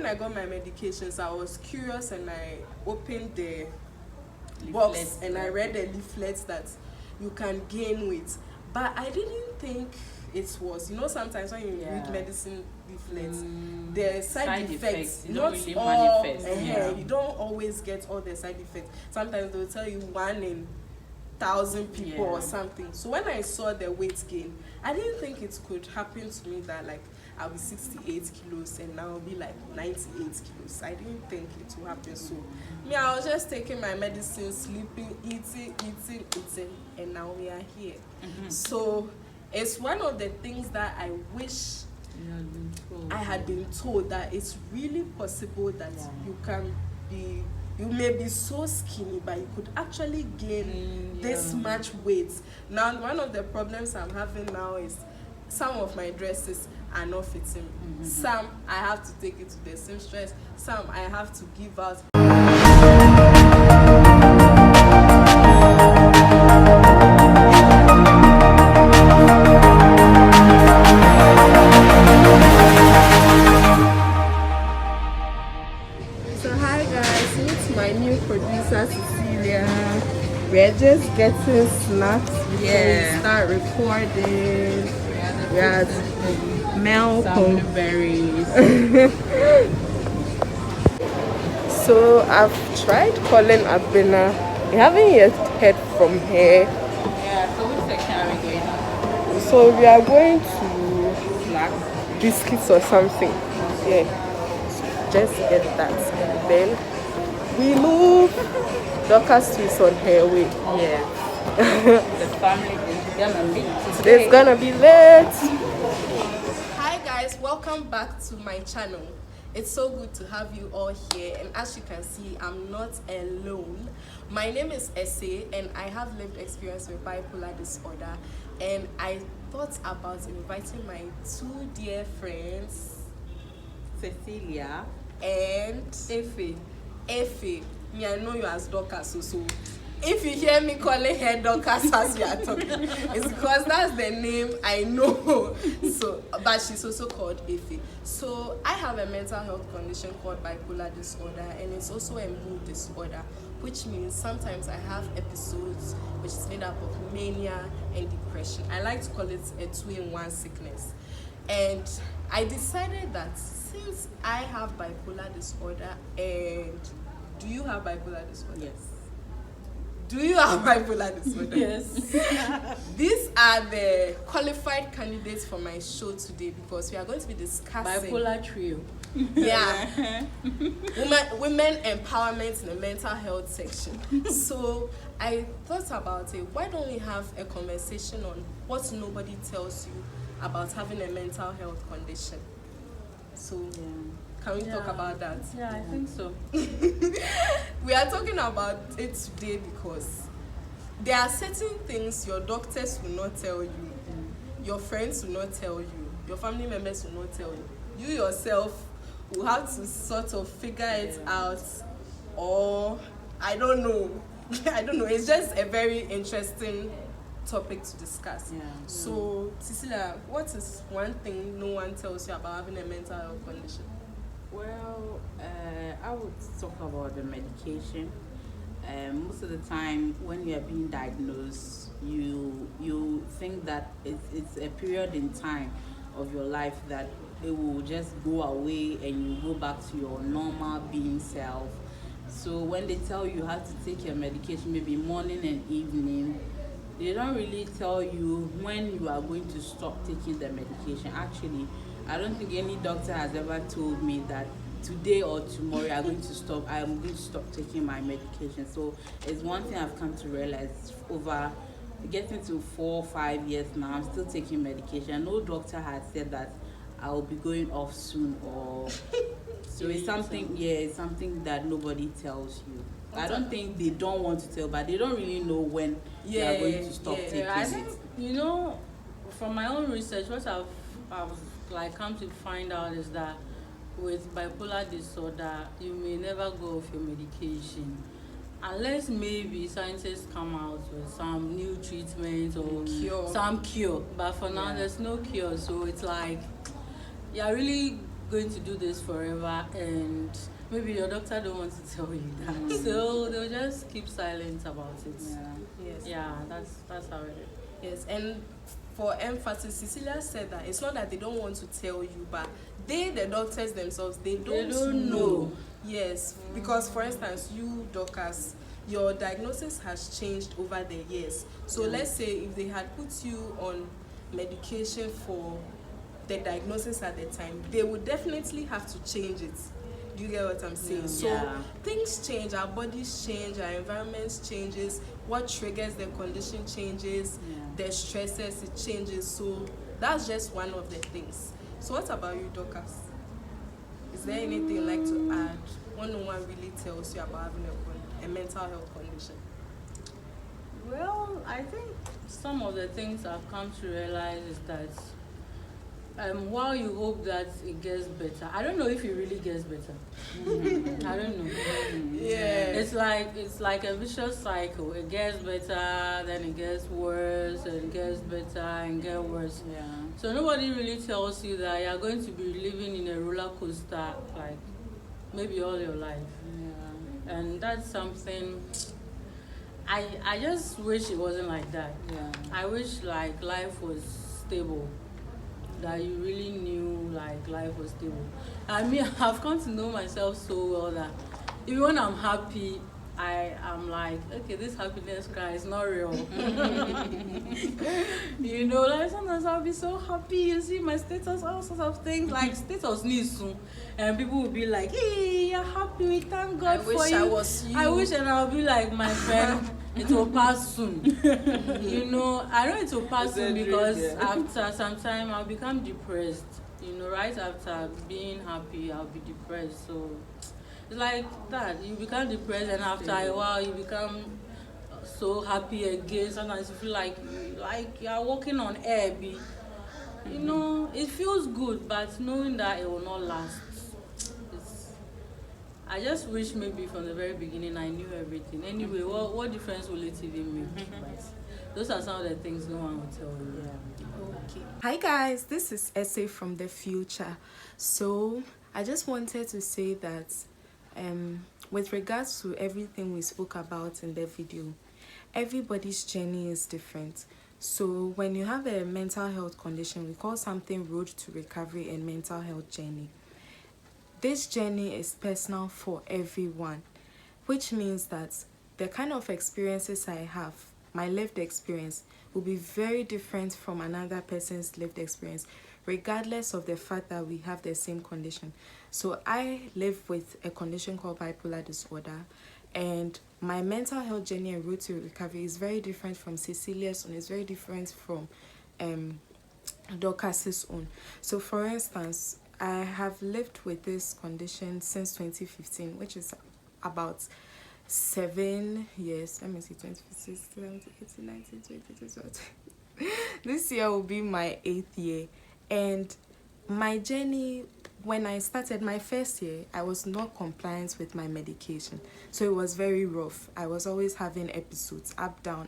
When I got my medications, I was curious and I opened the box and I read the leaflets that you can gain weight. But I didn't think it was. Sometimes when you read medicine leaflets, the side effects not really all manifest. You don't always get all the side effects. Sometimes they'll tell you 1 in 1,000 people or something. So when I saw the weight gain, I didn't think it could happen to me that like I'll be 68 kilos and now I'll be like 98 kilos. I didn't think it would happen. So I was just taking my medicine, sleeping, eating, and now we are here. So it's one of the things that I wish I had been told, that it's really possible that you may be so skinny, but you could actually gain this much weight. Now, one of the problems I'm having now is some of my dresses are not fitting. Some I have to take it to the seamstress. Some I have to give out. So hi guys, meet my new producer Cecilia. We're just getting snacks before we start recording. We had milk, berries. So I've tried calling Abena. We haven't yet heard from her. So which section are we going to? So we are going to Snacks? Biscuits or something. Just get that. And then we move. Dorcas is on her way. The family is gonna meet today. It's gonna be late. Hi guys, welcome back to my channel. It's so good to have you all here, and as you can see, I'm not alone. My name is Ashaley and I have lived experience with bipolar disorder, and I thought about inviting my 2 dear friends, Cecilia and Efe. Me, I know you as Dorcas, so if you hear me calling her Dorcas as we are talking, it's because that's the name I know. So, but she's also called Efe. So I have a mental health condition called bipolar disorder, and it's also a mood disorder, which means sometimes I have episodes which is made up of mania and depression. I like to call it a 2-in-1 sickness. And I decided that since I have bipolar disorder, and do you have bipolar disorder? Yes. Do you have bipolar disorder? Yes. These are the qualified candidates for my show today, because we are going to be discussing bipolar trio. Women empowerment in the mental health section. So I thought about it. Why don't we have a conversation on what nobody tells you about having a mental health condition? So can we talk about that? Yeah, I think so. We are talking about it today because there are certain things your doctors will not tell you, your friends will not tell you, your family members will not tell you. You yourself will have to sort of figure it out, or I don't know. It's just a very interesting topic to discuss. So, Cecilia, what is one thing no one tells you about having a mental health condition? Well, I would talk about the medication. Most of the time, when you are being diagnosed, you think that it's a period in time of your life that it will just go away and you go back to your normal being self. So when they tell you how to take your medication, maybe morning and evening, they don't really tell you when you are going to stop taking the medication. Actually, I don't think any doctor has ever told me that today or tomorrow I'm going to stop taking my medication. So it's one thing I've come to realize over getting to 4 or 5 years now, I'm still taking medication. No doctor has said that I'll be going off soon, or so it's something that nobody tells you. I don't think they don't want to tell, but they don't really know when they are going to stop taking it. From my own research, what I've come to find out is that with bipolar disorder, you may never go off your medication unless maybe scientists come out with some new treatment or some cure. But for now, there's no cure. So it's like you're really going to do this forever, and maybe your doctor don't want to tell you that. So they'll just keep silent about it. Yes. Yeah, that's how it is. Yes, and for emphasis, Cecilia said that it's not that they don't want to tell you, but the doctors themselves, they don't know. Yes, because for instance, you, Dorcas, your diagnosis has changed over the years. So let's say if they had put you on medication for the diagnosis at the time, they would definitely have to change it. Do you get what I'm saying? So things change, our bodies change, our environments changes, what triggers the condition changes, the stresses, it changes. So that's just one of the things. So what about you, Dorcas? Is there anything you'd like to add when no one really tells you about having a mental health condition? Well, I think some of the things I've come to realize is that while you hope that it gets better, I don't know if it really gets better. I don't know. It's like a vicious cycle. It gets better, then it gets worse, and it gets better and gets worse. So nobody really tells you that you're going to be living in a roller coaster like maybe all your life. And that's something I just wish it wasn't like that. I wish like life was stable. That you really knew like life was stable. I mean, I've come to know myself so well that even when I'm happy, I'm like, okay, this happiness cry is not real. You know, like sometimes I'll be so happy, you see my status, all sorts of things, like status needs soon. And people will be like, hey, you're happy, we thank God for you. I was you. I wish, and I'll be like, my friend, it will pass soon. You know, I know it will pass soon because after some time I'll become depressed. You know, right after being happy, I'll be depressed. So it's like that. You become depressed, and after a while, you become so happy again. Sometimes you feel like you're walking on air. You know, it feels good, but knowing that it will not last. I just wish maybe from the very beginning I knew everything. Anyway, what difference will it even make? But those are some of the things no one will tell you. Okay. Hi guys, this is Essay from the future. So I just wanted to say that with regards to everything we spoke about in the video, everybody's journey is different. So when you have a mental health condition, we call something road to recovery and mental health journey. This journey is personal for everyone, which means that the kind of experiences I have, my lived experience, will be very different from another person's lived experience, regardless of the fact that we have the same condition. So I live with a condition called bipolar disorder, and my mental health journey and road to recovery is very different from Cecilia's own. It's very different from Dorcas's own. So for instance, I have lived with this condition since 2015, which is about 7 years. Let me see, 2015, 17, 18, 19, 20, 20. This year will be my 8th year. And my journey, when I started my first year, I was not compliant with my medication. So it was very rough. I was always having episodes, up, down,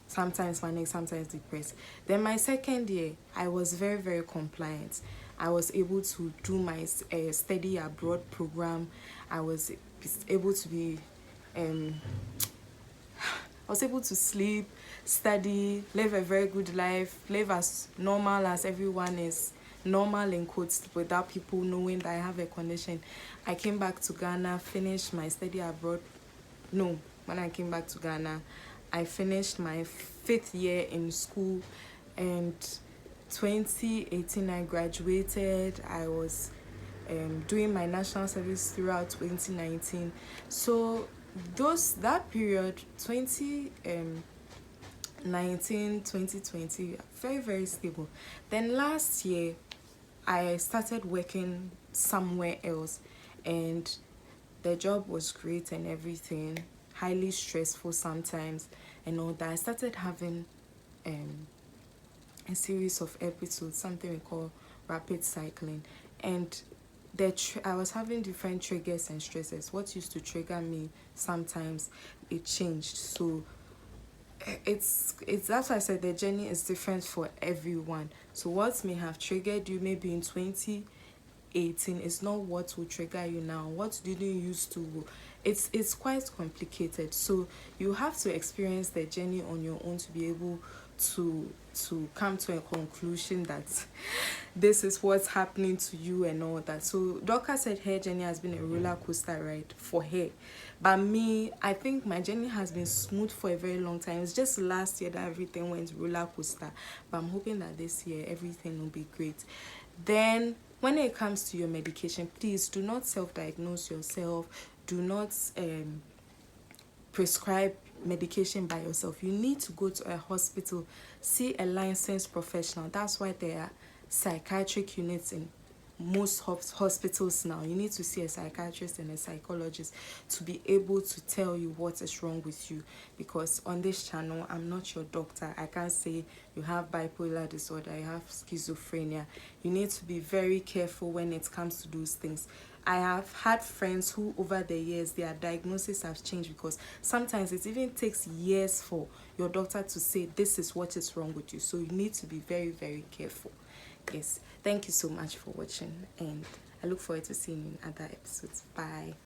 sometimes manic, sometimes depressed. Then my second year, I was very, very compliant. I was able to do my study abroad program. I was able to be, I was able to sleep, study, live a very good life, live as normal as everyone is, normal in quotes, without people knowing that I have a condition. I came back to Ghana, finished my study abroad. No, when I came back to Ghana, I finished my 5th year in school, and 2018 I graduated. I was doing my national service throughout 2019. So that period, 2019, 2020, very, very stable. Then last year I started working somewhere else, and the job was great and everything, highly stressful sometimes and all that. I started having a series of episodes, something we call rapid cycling, and I was having different triggers and stresses. What used to trigger me sometimes, it changed. So it's that's why I said the journey is different for everyone. So what may have triggered you maybe in 2018 18 is not what will trigger you now. What didn't you used to, it's quite complicated. So you have to experience the journey on your own to be able to come to a conclusion that this is what's happening to you and all that. So Dorcas said her journey has been a roller coaster ride for her, but me, I think my journey has been smooth for a very long time. It's just last year that everything went roller coaster, but I'm hoping that this year everything will be great. Then when it comes to your medication, please do not self-diagnose yourself. Do not prescribe medication by yourself. You need to go to a hospital, see a licensed professional. That's why there are psychiatric units in most hospitals now. You need to see a psychiatrist and a psychologist to be able to tell you what is wrong with you, because on this channel I'm not your doctor. I can't say you have bipolar disorder, you have schizophrenia. You need to be very careful when it comes to those things. I have had friends who over the years their diagnosis have changed, because sometimes it even takes years for your doctor to say this is what is wrong with you. So you need to be very, very careful. Yes, thank you so much for watching, and I look forward to seeing you in other episodes. Bye.